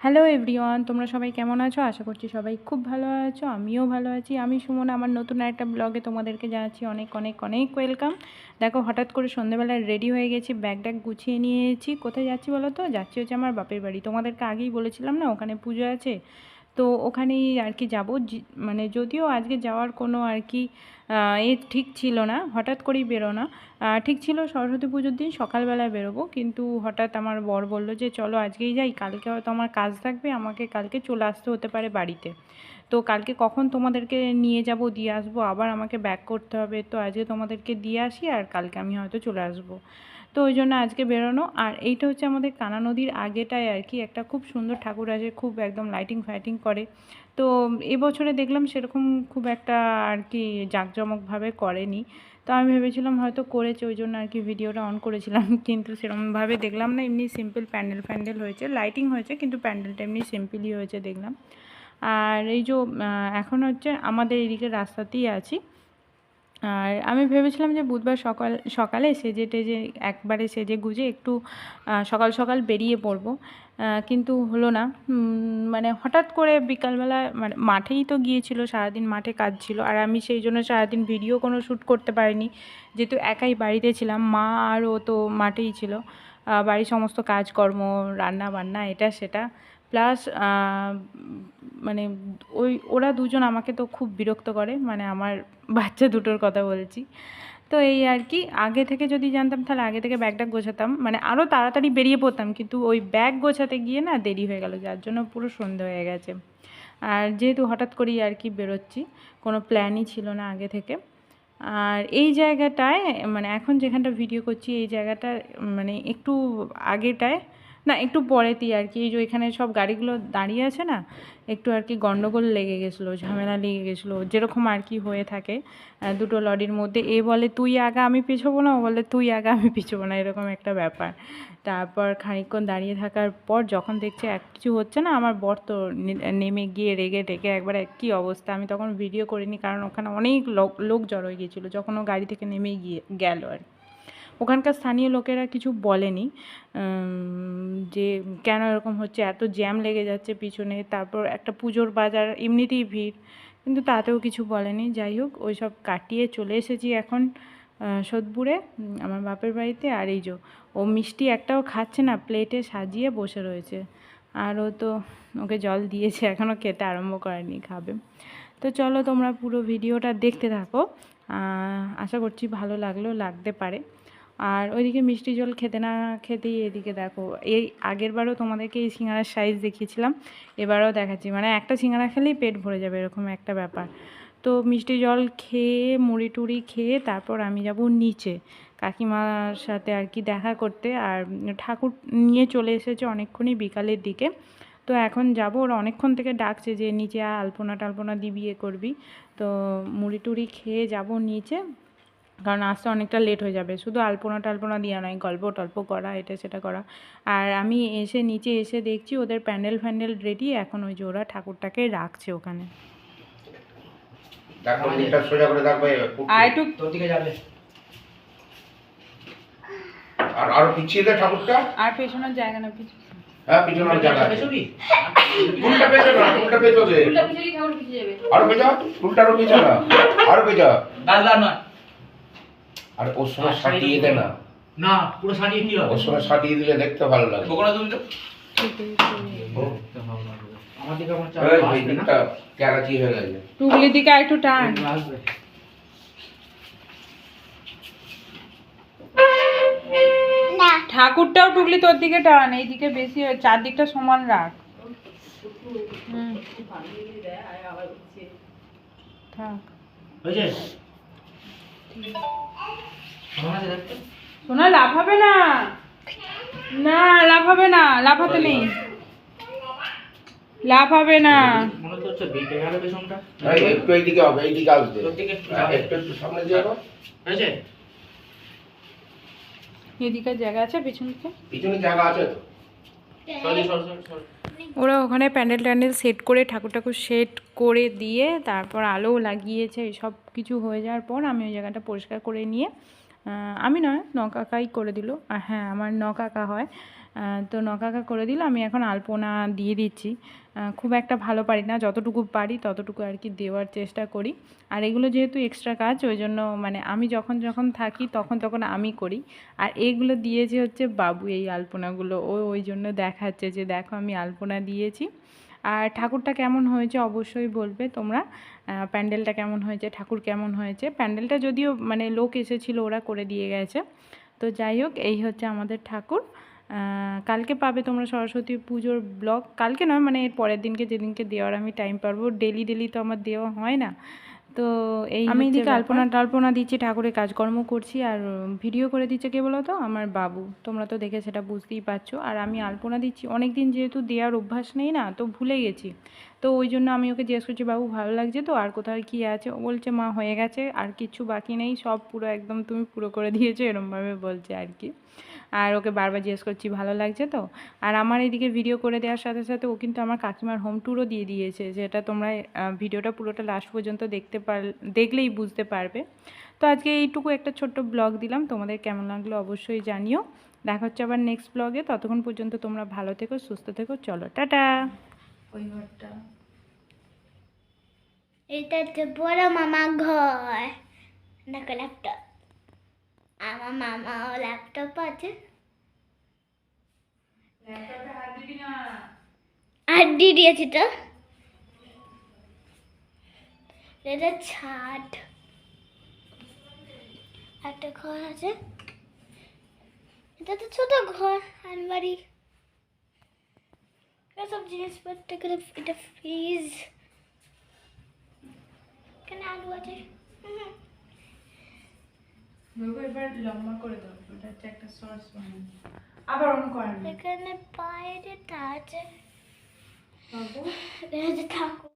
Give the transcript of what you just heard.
Hello everyone, তোমরা সবাই কেমন আছো? আশা করছি সবাই খুব ভালো আছো। আমিও ভালো আছি। আমি সুমন, আমার নতুন একটা ব্লগে তোমাদেরকে জানাচ্ছি অনেক অনেক অনেক ওয়েলকাম। দেখো, হঠাৎ করে সন্ধ্যেবেলায় রেডি হয়ে গেছি, ব্যাগ ট্যাগ গুছিয়ে নিয়েছি। কোথায় যাচ্ছি বলো তো? যাচ্ছি হচ্ছে আমার বাপের বাড়ি। তোমাদেরকে আগেই বলেছিলাম না, ওখানে পুজো আছে, তো ওখানেই আর কি যাবো। মানে যদিও আজকে যাওয়ার কোনো আর কি ঠিক ছিল না, হঠাৎ করেই বেরোনা ঠিক ছিল। সরস্বতী পুজোর দিন সকালবেলায় বেরোবো, কিন্তু হঠাৎ আমার বর বললো যে চলো আজকেই যাই, কালকে হয়তো আমার কাজ থাকবে, আমাকে কালকে চলে আসতে হতে পারে বাড়িতে। তো কালকে কখন তোমাদেরকে নিয়ে যাব, দিয়ে আসবো, আবার আমাকে ব্যাক করতে হবে। তো আজকে তোমাদেরকে দিয়ে আসি, আর কালকে আমি হয়তো চলে আসবো। তো ওই জন্য আজকে বেরোনো। আর এইটা হচ্ছে আমাদের কানা নদীর আগেটায় আর কি একটা খুব সুন্দর ঠাকুর আছে, খুব একদম লাইটিং ফাইটিং করে। তো এবছরে দেখলাম সেরকম খুব একটা আর কি জাঁকজমকভাবে করেনি। তো আমি ভেবেছিলাম হয়তো করেছে, ওই জন্য আর কি ভিডিওটা অন করেছিলাম। কিন্তু সেরকমভাবে দেখলাম না, এমনি সিম্পল প্যান্ডেল হয়েছে, লাইটিং হয়েছে, কিন্তু প্যান্ডেলটা এমনি সিম্পলই হয়েছে দেখলাম। আর এই যে এখন হচ্ছে আমাদের এদিকে রাস্তাতেই আছি। আর আমি ভেবেছিলাম যে বুধবার সকালে সেজে টেজে একবারে সেজে গুজে একটু সকাল সকাল বেরিয়ে পড়বো, কিন্তু হলো না। মানে হঠাৎ করে বিকালবেলা, মানে মাঠেই তো গিয়েছিল, সারাদিন মাঠে কাজ ছিল, আর আমি সেই জন্য সারাদিন ভিডিও কোনো শ্যুট করতে পারিনি, যেহেতু একাই বাড়িতে ছিলাম। মা আর ও তো মাঠেই ছিল, বাড়ির সমস্ত কাজকর্ম, রান্না বান্না, এটা সেটা, প্লাস মানে ওরা দুজন আমাকে তো খুব বিরক্ত করে, মানে আমার বাচ্চা দুটোর কথা বলছি। তো এই আর কি, আগে থেকে যদি জানতাম তাহলে আগে থেকে ব্যাগটা গোছাতাম, মানে আরও তাড়াতাড়ি বেরিয়ে পড়তাম, কিন্তু ওই ব্যাগ গোছাতে গিয়ে না দেরি হয়ে গেল, যার জন্য পুরো সন্ধে হয়ে গেছে। আর যেহেতু হঠাৎ করেই আর কি বেরোচ্ছি, কোনো প্ল্যানই ছিল না আগে থেকে। আর এই জায়গাটায়, মানে এখন যেখানটা ভিডিও করছি এই জায়গাটা মানে একটু আগেটায় না, একটু পরেতেই আর কি, এই যে এখানে সব গাড়িগুলো দাঁড়িয়ে আছে না, একটু আর কি গন্ডগোল লেগে গেছিলো, ঝামেলা লেগে গেছিলো, যেরকম আর কি হয়ে থাকে দুটো লরির মধ্যে। এ বলে তুই আগা আমি পিছবো না, ও বলে তুই আগা আমি পিছবো না, এরকম একটা ব্যাপার। তারপর খানিকক্ষণ দাঁড়িয়ে থাকার পর যখন দেখছে এক কিছু হচ্ছে না, আমার বর তো নেমে গিয়ে রেগে টেগে একবারে কী অবস্থা। আমি তখন ভিডিও করিনি, কারণ ওখানে অনেক লোক জড়ো হয়ে গিয়েছিলো যখন ও গাড়ি থেকে নেমে গিয়ে গেল আর কি। ওখানকার স্থানীয় লোকেরা কিছু বলেনি যে কেন এরকম হচ্ছে, এত জ্যাম লেগে যাচ্ছে পিছনে, তারপর একটা পুজোর বাজার, এমনিতেই ভিড়, কিন্তু তাতেও কিছু বলেনি। যাই হোক, ওই সব কাটিয়ে চলে এসেছি এখন সোদপুরে আমার বাপের বাড়িতে। আর এই যে ও মিষ্টি একটাও খাচ্ছে না, প্লেটে সাজিয়ে বসে রয়েছে, আর ও তো ওকে জল দিয়েছে, এখনও খেতে আরম্ভ করেনি, খাবে। তো চলো তোমরা পুরো ভিডিওটা দেখতে থাকো, আশা করছি ভালো লাগতে পারে। আর ওইদিকে মিষ্টি জল খেতে না খেতেই এদিকে দেখো, এই আগের বারও তোমাদেরকে এই সিঙ্গারার সাইজ দেখিয়েছিলাম, এবারও দেখাচ্ছি, মানে একটা সিঙ্গারা খেলেই পেট ভরে যাবে এরকম একটা ব্যাপার। তো মিষ্টি জল খেয়ে মুড়ি টুড়ি খেয়ে তারপর আমি যাব নিচে কাকিমার সাথে আর কি দেখা করতে। আর ঠাকুর নিয়ে চলে এসেছে অনেকক্ষণই, বিকালের দিকে। তো এখন যাব, ওরা অনেকক্ষণ থেকে ডাকছে যে নিচে আলপনা টালপনা দিবি, এ করবি। তো মুড়ি টুড়ি খেয়ে যাব নিচে, কারণ আসতে অনেকটা লেট হয়ে যাবে। শুধু আলপনা টালপনা দেওয়া নয়, গল্প টল্প করা, এটা সেটা করা। আর আমি নিচে এসে দেখছি ওদের প্যান্ডেল ফ্যান্ডেল রেডি, এখন ওই যে ওরা ঠাকুরটাকে রাখছে ওখানে। আর একটু তোর দিকে যাবে, আর আরো পিছিয়ে দে ঠাকুরটা, আর পেছনের জায়গা না, হ্যাঁ পিছনের জায়গা আছে। উল্টা পেছন না, উল্টা পেছন দে, উল্টা পিছলি ঠাকুর পিছিয়ে যাবে, আরো পেছা, উল্টারও পিছা না, আরো পেছা, দাদা না। আর ওর সময় সাটিয়ে দে না, না পুরো সাটিয়ে কি হবে, ওর সময় সাটিয়ে দিলে দেখতে ভালো লাগে। কোকোনা তুমি তো ঠিক আছে, আমার দিকে আমার চাপ এই দিকটা ক্যারাচি হয়ে গেছে, টুগলির দিকে একটু টান আসবে। ঠাকুরটাও টুকলি তোর দিকে টান, এইদিকে বেশি, চারদিকটা সমান রাখ। থাক সোনা, লাফাবে না, না লাফাবে না, লাফাতে নেই, লাফাবে না। একটু এইদিকে হবে, এইদিকে আসবে, একটু একটু সামনে যাবো, এদিকে জায়গা আছে, পিছনে জায়গা আছে তো। ওরা ওখানে প্যান্ডেল ট্যান্ডেল সেট করে ঠাকুর সেট করে দিয়ে তারপর আলো লাগিয়েছে, সব কিছু হয়ে যাওয়ার পর আমি ওই জায়গাটা পরিষ্কার করে নিয়ে, আমি নয় নকাকাই করে দিল, আর হ্যাঁ আমার নকাকা হয়, তো নকাকা করে দিল। আমি এখন আলপনা দিয়ে দিচ্ছি। খুব একটা ভালো পারি না, যতটুকু পারি ততটুকু আর কি দেওয়ার চেষ্টা করি। আর এগুলো যেহেতু এক্সট্রা কাজ, ওই জন্য মানে আমি যখন যখন থাকি তখন আমি করি। আর এগুলো দিয়েছে হচ্ছে বাবু, এই আলপনাগুলো ওই জন্য দেখাচ্ছে যে দেখো আমি আলপনা দিয়েছি। আর ঠাকুরটা কেমন হয়েছে অবশ্যই বলবে তোমরা। প্যান্ডেলটা কেমন হয়েছে, ঠাকুর কেমন হয়েছে। প্যান্ডেলটা যদিও মানে লোক এসেছিলো, ওরা করে দিয়ে গেছে। তো যাই হোক, এই হচ্ছে আমাদের ঠাকুর। কালকে পাবে তোমরা সরস্বতী পুজোর ব্লগ। কালকে নয়, মানে এর পরের দিনকে, যেদিনকে দেওয়ার আমি টাইম পারবো। ডেলি তো আমার দেওয়া হয় না। তো এই আমি এদিকে আলপনা দিচ্ছি, ঠাকুরের কাজকর্ম করছি, আর ভিডিও করে দিচ্ছে কে বলো তো, আমার বাবু। তোমরা তো দেখে সেটা বুঝতেই পারছো। আর আমি আলপনা দিচ্ছি, অনেক দিন যেহেতু দেওয়ার অভ্যাস নেই না, তো ভুলে গেছি। তো ওই জন্য আমি ওকে জিজ্ঞেস করছি, বাবু ভালো লাগছে তো, আর কোথায় কী আছে? ও বলছে মা হয়ে গেছে, আর কিছু বাকি নেই, সব পুরো একদম তুমি পুরো করে দিয়েছো, এরমভাবে বলছে আর কি। আর ওকে বারবার জিজ্ঞেস করছি ভালো লাগছে তো। আর আমার এদিকে ভিডিও করে দেওয়ার সাথে সাথে ও কিন্তু আমার কাকিমার হোম ট্যুরও দিয়ে দিয়েছে, যেটা তোমরা ভিডিওটা পুরোটা লাস্ট পর্যন্ত দেখলেই বুঝতে পারবে। তো আজকে এইটুকু একটা ছোট্ট ব্লগ দিলাম, তোমাদের কেমন লাগলো অবশ্যই জানিও। দেখা হচ্ছে আবার নেক্সট ব্লগে। ততক্ষণ পর্যন্ত তোমরা ভালো থেকো, সুস্থ থেকো। চলো টাটা। ওই ঘরটা, এটা হচ্ছে বড় মামা ঘর। দেখো ল্যাপটপ, আমার মামাও ল্যাপটপ আছে। আর দিদি আছে তো, এটা ছাদ, একটা ঘর আছে। এটা তো ছোট ঘর, আলমারি, সব জিনিসপত্র করে। এটা ফ্রিজ, এখানে আলু আছে। এবার লম্বা করে দাও, ওটা হচ্ছে একটা সস বানানো। আবার অন করেন এখানে বাইরেটা আছে, বাবু। এটা হচ্ছে ঠাকুর।